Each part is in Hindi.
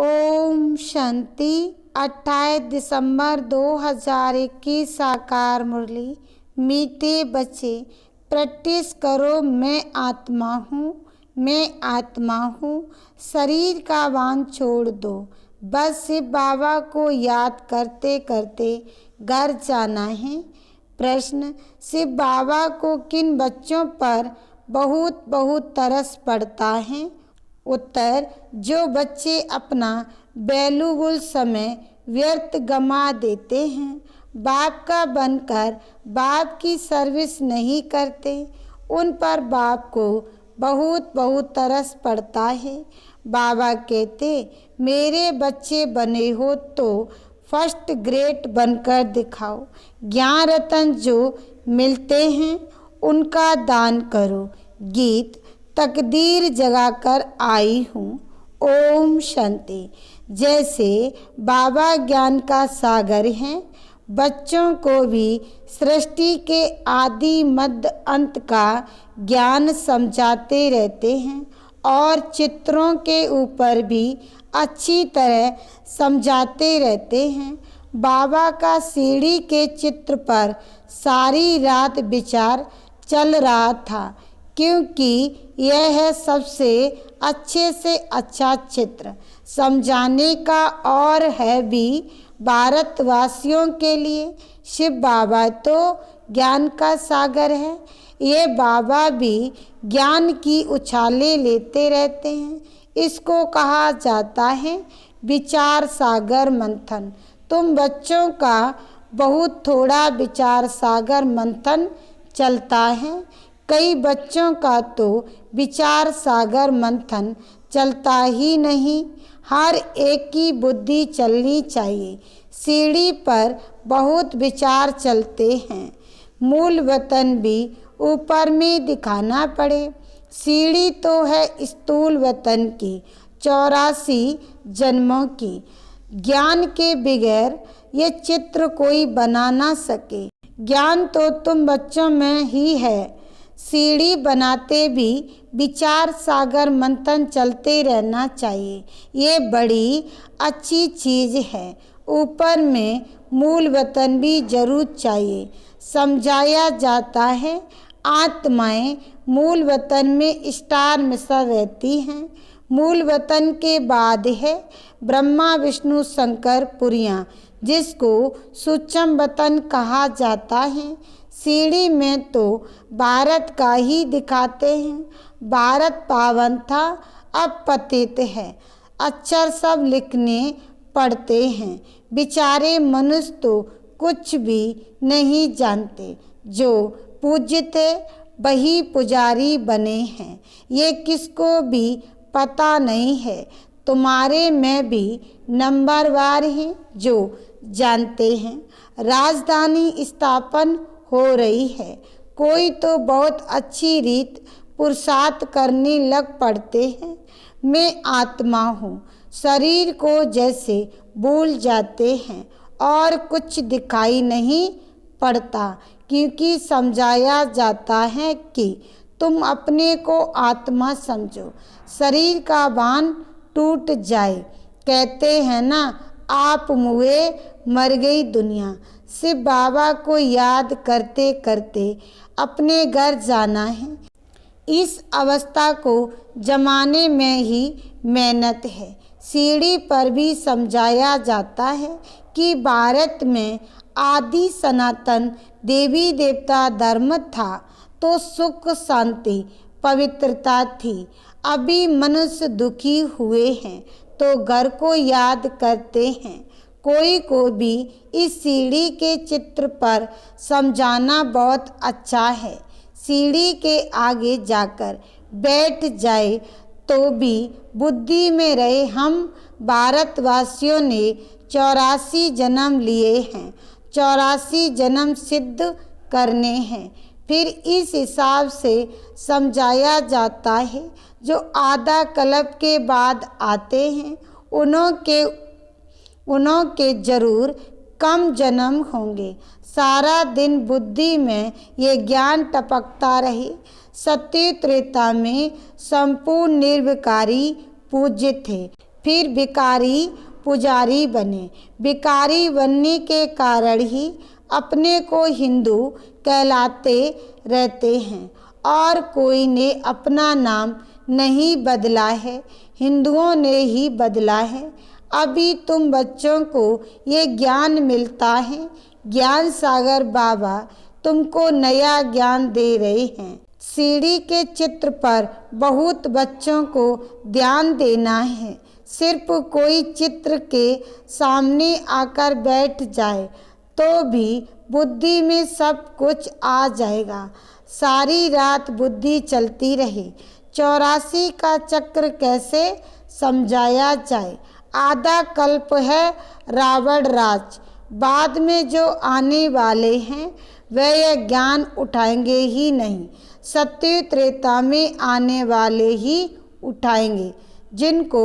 ओम शांति। 28 दिसंबर 2021 साकार मुरली। मीठे बच्चे, प्रैक्टिस करो मैं आत्मा हूँ, मैं आत्मा हूँ। शरीर का भान छोड़ दो, बस शिव बाबा को याद करते करते घर जाना है। प्रश्न, शिव बाबा को किन बच्चों पर बहुत बहुत तरस पड़ता है? उत्तर, जो बच्चे अपना वैल्यूबल समय व्यर्थ गमा देते हैं, बाप का बनकर बाप की सर्विस नहीं करते, उन पर बाप को बहुत बहुत तरस पड़ता है। बाबा कहते, मेरे बच्चे बने हो तो फर्स्ट ग्रेड बनकर दिखाओ। ज्ञान रतन जो मिलते हैं उनका दान करो। गीत, तकदीर जगाकर आई हूँ। ओम शांति। जैसे बाबा ज्ञान का सागर हैं, बच्चों को भी सृष्टि के आदि मध्य अंत का ज्ञान समझाते रहते हैं और चित्रों के ऊपर भी अच्छी तरह समझाते रहते हैं। बाबा का सीढ़ी के चित्र पर सारी रात विचार चल रहा था, क्योंकि यह है सबसे अच्छे से अच्छा चित्र समझाने का और है भी भारतवासियों के लिए। शिव बाबा तो ज्ञान का सागर है, ये बाबा भी ज्ञान की उछालें लेते रहते हैं। इसको कहा जाता है विचार सागर मंथन। तुम बच्चों का बहुत थोड़ा विचार सागर मंथन चलता है। कई बच्चों का तो विचार सागर मंथन चलता ही नहीं। हर एक की बुद्धि चलनी चाहिए। सीढ़ी पर बहुत विचार चलते हैं, मूल वतन भी ऊपर में दिखाना पड़े। सीढ़ी तो है स्थूल वतन की 84 जन्मों की। ज्ञान के बगैर ये चित्र कोई बना ना सके। ज्ञान तो तुम बच्चों में ही है। सीढ़ी बनाते भी विचार सागर मंथन चलते रहना चाहिए। ये बड़ी अच्छी चीज़ है। ऊपर में मूल वतन भी जरूर चाहिए। समझाया जाता है आत्माएं मूल वतन में स्टार मिसर रहती हैं। मूल वतन के बाद है ब्रह्मा विष्णु शंकर पुरियाँ, जिसको सूक्ष्म वतन कहा जाता है। सीढ़ी में तो भारत का ही दिखाते हैं। भारत पावन था, अब पतित है। अक्षर सब लिखने पढ़ते हैं। बेचारे मनुष्य तो कुछ भी नहीं जानते। जो पूज्य थे वही पुजारी बने हैं, ये किसको भी पता नहीं है। तुम्हारे में भी नंबरवार हैं जो जानते हैं। राजधानी स्थापन हो रही है। कोई तो बहुत अच्छी रीत पुरुषार्थ करने लग पड़ते हैं। मैं आत्मा हूँ, शरीर को जैसे भूल जाते हैं और कुछ दिखाई नहीं पड़ता, क्योंकि समझाया जाता है कि तुम अपने को आत्मा समझो, शरीर का भान टूट जाए। कहते हैं ना, आप मुए मर गई दुनिया। शिव बाबा को याद करते करते अपने घर जाना है। इस अवस्था को जमाने में ही मेहनत है। सीढ़ी पर भी समझाया जाता है कि भारत में आदि सनातन देवी देवता धर्म था तो सुख शांति पवित्रता थी। अभी मनुष्य दुखी हुए हैं तो घर को याद करते हैं। कोई को भी इस सीढ़ी के चित्र पर समझाना बहुत अच्छा है। सीढ़ी के आगे जाकर बैठ जाए तो भी बुद्धि में रहे। हम भारतवासियों ने 84 जन्म लिए हैं, 84 जन्म सिद्ध करने हैं। फिर इस हिसाब से समझाया जाता है। जो आधा कल्प के बाद आते हैं उन्हों के जरूर कम जन्म होंगे। सारा दिन बुद्धि में ये ज्ञान टपकता रहे। सत्य त्रेता में संपूर्ण निर्विकारी पूज्य थे। फिर भिखारी पुजारी बने। भिखारी बनने के कारण ही अपने को हिंदू कहलाते रहते हैं और कोई ने अपना नाम नहीं बदला है, हिंदुओं ने ही बदला है। अभी तुम बच्चों को ये ज्ञान मिलता है। ज्ञान सागर बाबा तुमको नया ज्ञान दे रहे हैं। सीढ़ी के चित्र पर बहुत बच्चों को ध्यान देना है। सिर्फ कोई चित्र के सामने आकर बैठ जाए तो भी बुद्धि में सब कुछ आ जाएगा। सारी रात बुद्धि चलती रहे। 84 का चक्र कैसे समझाया जाए? आधा कल्प है रावण राज, बाद में जो आने वाले हैं वे यह ज्ञान उठाएंगे ही नहीं। सत्य त्रेता में आने वाले ही उठाएंगे। जिनको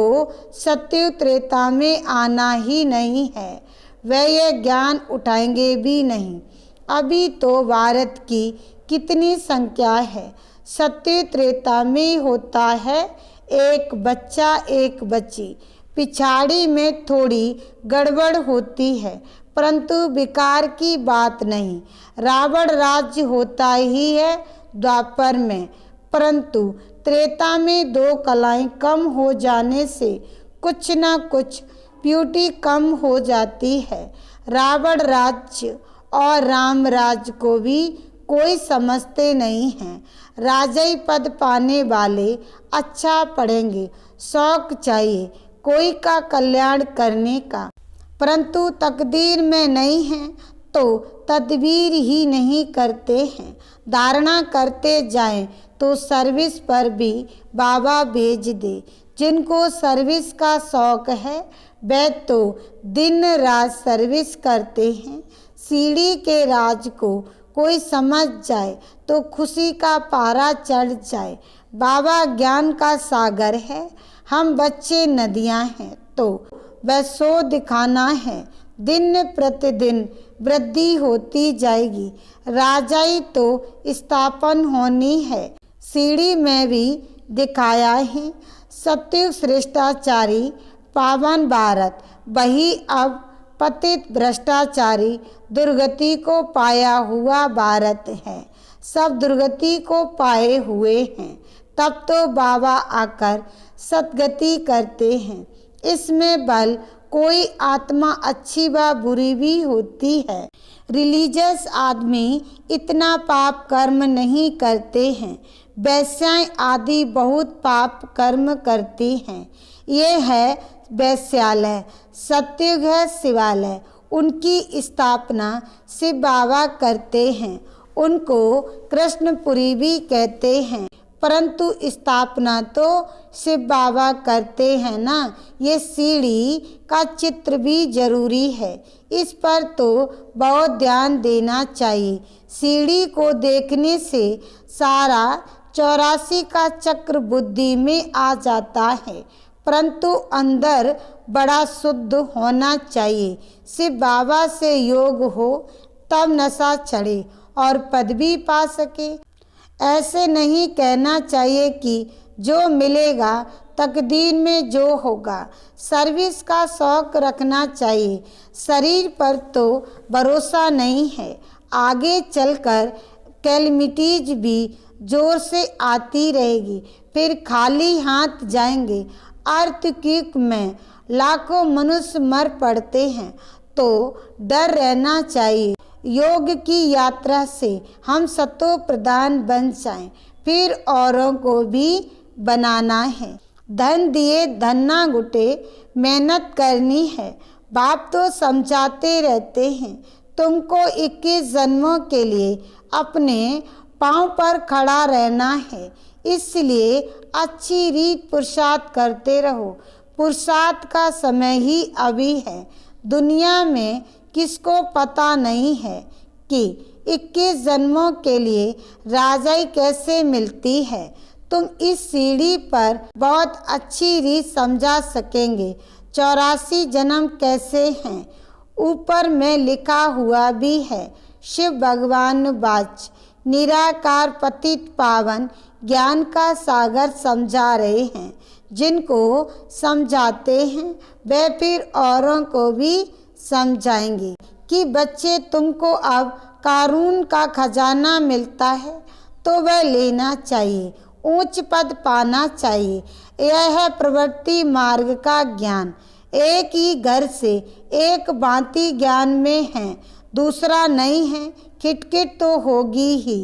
सत्य त्रेता में आना ही नहीं है वे यह ज्ञान उठाएंगे भी नहीं। अभी तो भारत की कितनी संख्या है? सत्य त्रेता में होता है एक बच्चा एक बच्ची, पिछाड़ी में थोड़ी गड़बड़ होती है, परंतु विकार की बात नहीं। रावण राज्य होता ही है द्वापर में, परंतु त्रेता में 2 कलाएं कम हो जाने से कुछ न कुछ ब्यूटी कम हो जाती है। रावण राज्य और राम राज्य को भी कोई समझते नहीं हैं। राजाई पद पाने वाले अच्छा पढ़ेंगे, शौक चाहिए कोई का कल्याण करने का, परंतु तकदीर में नहीं है तो तदबीर ही नहीं करते हैं। धारणा करते जाएं तो सर्विस पर भी बाबा भेज दे। जिनको सर्विस का शौक है वे तो दिन रात सर्विस करते हैं। सीढ़ी के राज को कोई समझ जाए तो खुशी का पारा चढ़ जाए। बाबा ज्ञान का सागर है, हम बच्चे नदियां हैं तो वह सो दिखाना है। दिन प्रतिदिन वृद्धि होती जाएगी। राजाई तो स्थापन होनी है। सीढ़ी में भी दिखाया है। सत्युग श्रेष्ठाचारी पावन भारत, वही अब पतित भ्रष्टाचारी दुर्गति को पाया हुआ भारत है। सब दुर्गति को पाए हुए हैं, तब तो बाबा आकर सद्गति करते हैं। इसमें बल कोई आत्मा अच्छी व बुरी भी होती है। रिलीजियस आदमी इतना पाप कर्म नहीं करते हैं। वैश्याएं आदि बहुत पाप कर्म करती हैं। ये है वैश्यालय, सत्युग है शिवालय। उनकी स्थापना शिव बाबा करते हैं। उनको कृष्णपुरी भी कहते हैं, परंतु स्थापना तो शिव बाबा करते हैं ना। ये सीढ़ी का चित्र भी जरूरी है, इस पर तो बहुत ध्यान देना चाहिए। सीढ़ी को देखने से सारा 84 का चक्र बुद्धि में आ जाता है, परंतु अंदर बड़ा शुद्ध होना चाहिए। शिव बाबा से योग हो तब नशा चढ़े और पदवी पा सके। ऐसे नहीं कहना चाहिए कि जो मिलेगा तकदीर में जो होगा। सर्विस का शौक रखना चाहिए। शरीर पर तो भरोसा नहीं है। आगे चलकर कैलमिटीज भी जोर से आती रहेगी, फिर खाली हाथ जाएंगे। अर्थक्वेक में लाखों मनुष्य मर पड़ते हैं, तो डर रहना चाहिए। योग की यात्रा से हम सतो प्रधान बन जाएं, फिर औरों को भी बनाना है। धन दिए धन ना घुटे, मेहनत करनी है। बाप तो समझाते रहते हैं, तुमको 21 जन्मों के लिए अपने पांव पर खड़ा रहना है। इसलिए अच्छी रीत पुरुषार्थ करते रहो। पुरुषार्थ का समय ही अभी है। दुनिया में किसको पता नहीं है कि 21 जन्मों के लिए राजाई कैसे मिलती है। तुम इस सीढ़ी पर बहुत अच्छी रीत समझा सकेंगे 84 जन्म कैसे हैं। ऊपर में लिखा हुआ भी है, शिव भगवान वाच निराकार पतित पावन ज्ञान का सागर समझा रहे हैं। जिनको समझाते हैं वे फिर औरों को भी समझाएंगे कि बच्चे तुमको अब कारून का खजाना मिलता है तो वह लेना चाहिए, ऊंच पद पाना चाहिए। यह है प्रवृत्ति मार्ग का ज्ञान। एक ही घर से एक भांति ज्ञान में है, दूसरा नहीं है, खिटखिट तो होगी ही।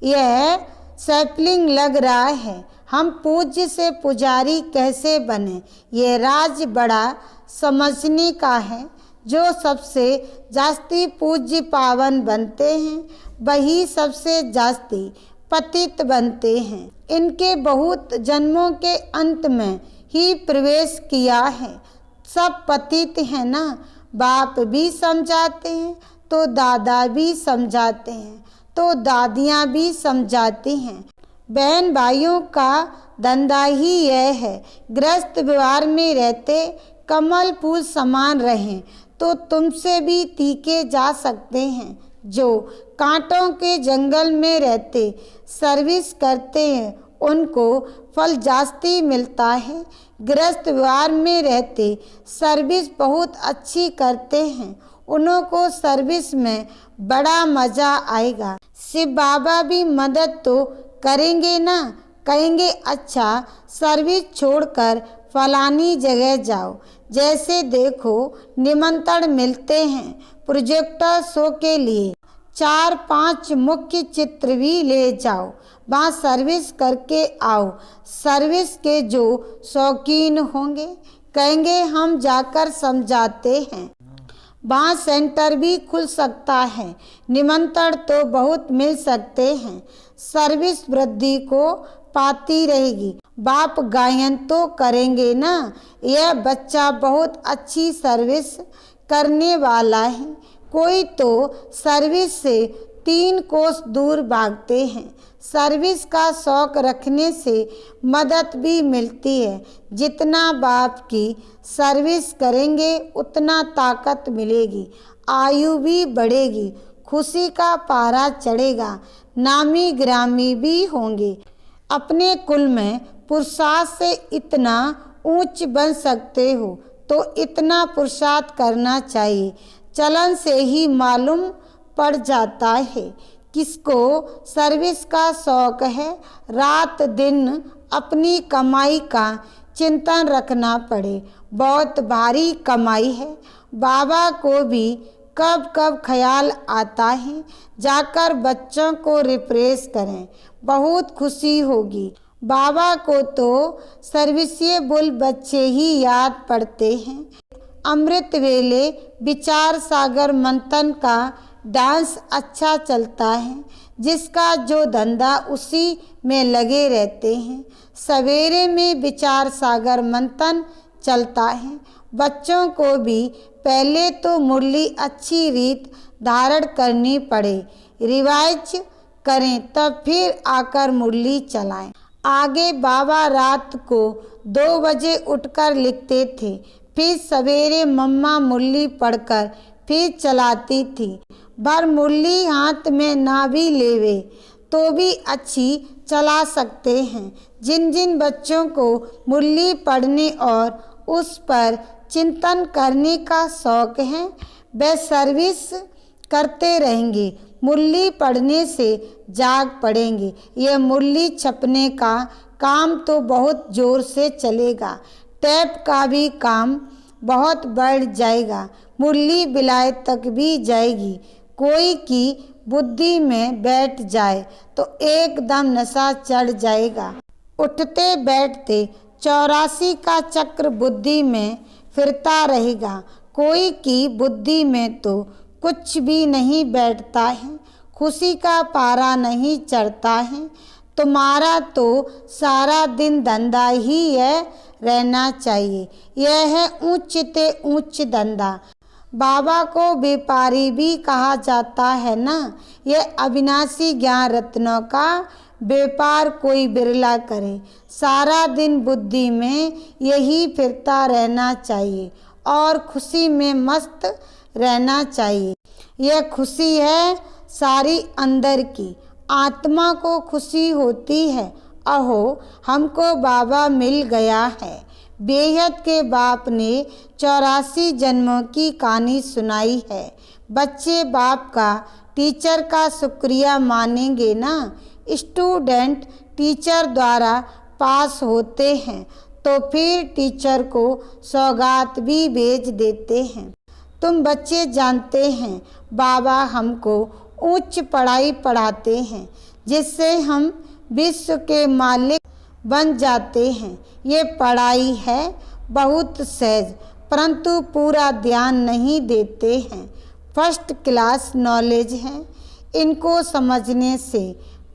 यह सैपलिंग लग रहा है, हम पूज्य से पुजारी कैसे बने, ये राज बड़ा समझने का है। जो सबसे जास्ती पूज्य पावन बनते हैं वही सबसे जास्ती पतित बनते हैं। इनके बहुत जन्मों के अंत में ही प्रवेश किया है। सब पतित हैं ना, बाप भी समझाते हैं तो दादा भी समझाते हैं तो दादियाँ भी समझाती हैं। बहन भाइयों का धंधा ही यह है, गृहस्थ व्यवहार में रहते कमल फूल समान रहें तो तुमसे भी तीखे जा सकते हैं। जो कांटों के जंगल में रहते सर्विस करते हैं उनको फल जास्ती मिलता है। गृहस्थ व्यवहार में रहते सर्विस बहुत अच्छी करते हैं, उनको सर्विस में बड़ा मज़ा आएगा। शिव बाबा भी मदद तो करेंगे ना, कहेंगे अच्छा सर्विस छोड़कर फलानी जगह जाओ। जैसे देखो निमंत्रण मिलते हैं प्रोजेक्टर शो के लिए, 4-5 मुख्य चित्र भी ले जाओ, वहाँ सर्विस करके आओ। सर्विस के जो शौकीन होंगे कहेंगे हम जाकर समझाते हैं। वहाँ सेंटर भी खुल सकता है, निमंत्रण तो बहुत मिल सकते हैं। सर्विस वृद्धि को पाती रहेगी। बाप गायन तो करेंगे ना, यह बच्चा बहुत अच्छी सर्विस करने वाला है। कोई तो सर्विस से 3 कोस दूर भागते हैं। सर्विस का शौक रखने से मदद भी मिलती है। जितना बाप की सर्विस करेंगे उतना ताकत मिलेगी, आयु भी बढ़ेगी, खुशी का पारा चढ़ेगा, नामी ग्रामी भी होंगे। अपने कुल में पुरुषार्थ से इतना ऊंच बन सकते हो तो इतना पुरुषार्थ करना चाहिए। चलन से ही मालूम पड़ जाता है किसको सर्विस का शौक है। रात दिन अपनी कमाई का चिंतन रखना पड़े, बहुत भारी कमाई है। बाबा को भी कब कब ख्याल आता है जाकर बच्चों को रिफ्रेश करें, बहुत खुशी होगी। बाबा को तो सर्विसेबल बच्चे ही याद पड़ते हैं। अमृत वेले विचार सागर मंथन का डांस अच्छा चलता है, जिसका जो धंधा उसी में लगे रहते हैं। सवेरे में विचार सागर मंथन चलता है। बच्चों को भी पहले तो मुरली अच्छी रीत धारण करनी पड़े, रिवाइज करें, तब फिर आकर मुरली चलाएं। आगे बाबा रात को 2 बजे उठकर लिखते थे, फिर सवेरे मम्मा मुरली पढ़कर फिर चलाती थी। भर मुरली हाथ में ना भी लेवे तो भी अच्छी चला सकते हैं। जिन जिन बच्चों को मुरली पढ़ने और उस पर चिंतन करने का शौक है वे सर्विस करते रहेंगे, मुरली पढ़ने से जाग पड़ेंगे। यह मुरली छपने का काम तो बहुत जोर से चलेगा, टैप का भी काम बहुत बढ़ जाएगा, मुरली विलायत तक भी जाएगी। कोई की बुद्धि में बैठ जाए तो एकदम नशा चढ़ जाएगा। उठते बैठते 84 का चक्र बुद्धि में फिरता रहेगा। कोई की बुद्धि में तो कुछ भी नहीं बैठता है, खुशी का पारा नहीं चढ़ता है। तुम्हारा तो सारा दिन धंधा ही है, रहना चाहिए। यह है उच्च ते उच्च धंधा। बाबा को व्यापारी भी कहा जाता है ना। यह अविनाशी ज्ञान रत्नों का व्यापार कोई बिरला करे। सारा दिन बुद्धि में यही फिरता रहना चाहिए और खुशी में मस्त रहना चाहिए। यह खुशी है सारी अंदर की, आत्मा को खुशी होती है अहो हमको बाबा मिल गया है। बेहद के बाप ने 84 जन्मों की कहानी सुनाई है। बच्चे बाप का टीचर का शुक्रिया मानेंगे ना। स्टूडेंट टीचर द्वारा पास होते हैं तो फिर टीचर को सौगात भी भेज देते हैं। तुम बच्चे जानते हैं बाबा हमको उच्च पढ़ाई पढ़ाते हैं जिससे हम विश्व के मालिक बन जाते हैं। ये पढ़ाई है बहुत सहज परंतु पूरा ध्यान नहीं देते हैं। फर्स्ट क्लास नॉलेज है। इनको समझने से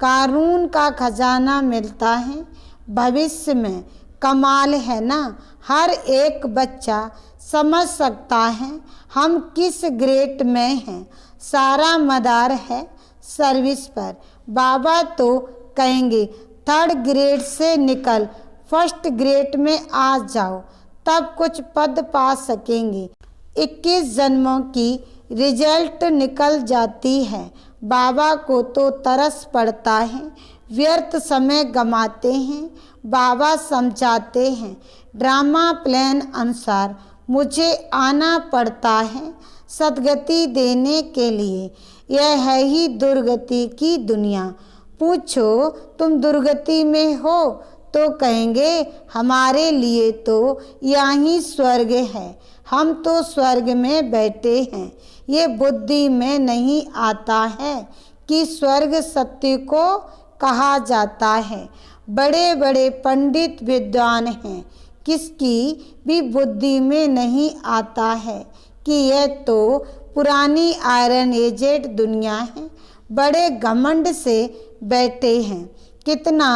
कानून का खजाना मिलता है। भविष्य में कमाल है ना। हर एक बच्चा समझ सकता है हम किस ग्रेड में हैं। सारा मदार है सर्विस पर। बाबा तो कहेंगे 3rd ग्रेड से निकल 1st ग्रेड में आ जाओ तब कुछ पद पा सकेंगे। 21 जन्मों की रिजल्ट निकल जाती है। बाबा को तो तरस पड़ता है। व्यर्थ समय गमाते हैं। बाबा समझाते हैं ड्रामा प्लान अनुसार मुझे आना पड़ता है सदगति देने के लिए। यह है ही दुर्गति की दुनिया। पूछो तुम दुर्गति में हो तो कहेंगे हमारे लिए तो यहाँ स्वर्ग है। हम तो स्वर्ग में बैठे हैं। ये बुद्धि में नहीं आता है कि स्वर्ग सत्य को कहा जाता है। बड़े बड़े पंडित विद्वान हैं किसकी भी बुद्धि में नहीं आता है कि यह तो पुरानी आयरन एजेड दुनिया है। बड़े घमंड से बैठे हैं। कितना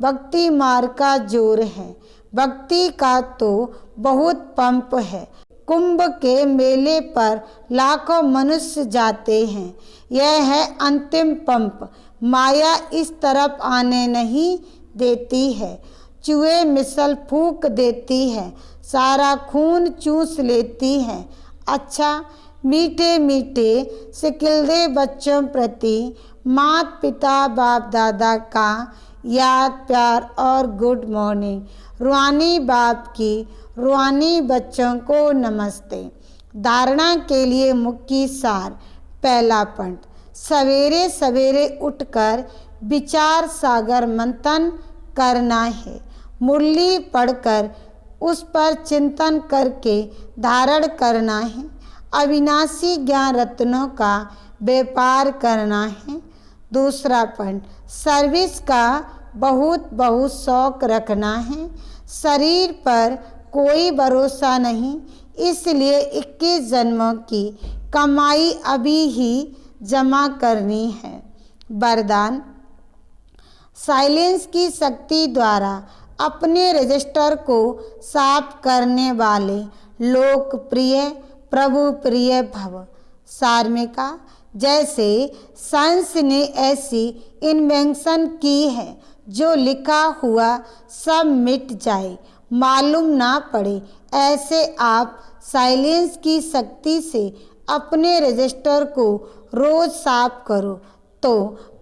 भक्ति मार्ग का जोर है। भक्ति का तो बहुत पंप है। कुंभ के मेले पर लाखों मनुष्य जाते हैं। यह है अंतिम पंप। माया इस तरफ आने नहीं देती है। चूहे मिसल फूंक देती है। सारा खून चूस लेती है। अच्छा मीठे मीठे सिकिलदे बच्चों प्रति माता पिता बाप दादा का याद प्यार और गुड मॉर्निंग। रूहानी बाप की रूहानी बच्चों को नमस्ते। धारणा के लिए मुख्य सार। पहला पॉइंट, सवेरे सवेरे उठकर विचार सागर मंथन करना है। मुरली पढ़कर उस पर चिंतन करके धारण करना है। अविनाशी ज्ञान रत्नों का व्यापार करना है। दूसरा पॉइंट, सर्विस का बहुत शौक रखना है। शरीर पर कोई भरोसा नहीं इसलिए 21 जन्मों की कमाई अभी ही जमा करनी है। वरदान, साइलेंस की शक्ति द्वारा अपने रजिस्टर को साफ करने वाले लोकप्रिय प्रभु प्रिय भव। सार्मिका, जैसे साइंस ने ऐसी इन्वेंशन की है जो लिखा हुआ सब मिट जाए मालूम ना पड़े। ऐसे आप साइलेंस की शक्ति से अपने रजिस्टर को रोज साफ करो तो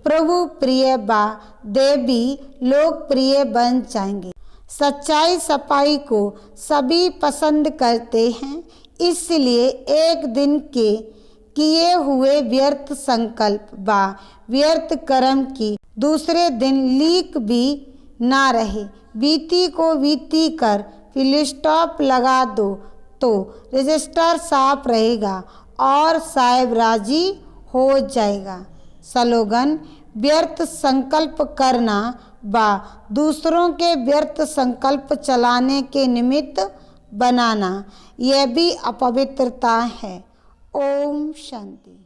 प्रभु प्रिय बा देवी लोकप्रिय बन जाएंगे। सच्चाई सफाई को सभी पसंद करते हैं इसलिए एक दिन के किए हुए व्यर्थ संकल्प व व्यर्थ कर्म की दूसरे दिन लीक भी ना रहे। बीती को बीती कर फिल स्टॉप लगा दो तो रजिस्टर साफ रहेगा और साहेब राजी हो जाएगा। स्लोगन, व्यर्थ संकल्प करना व दूसरों के व्यर्थ संकल्प चलाने के निमित्त बनाना यह भी अपवित्रता है। ओम शांति।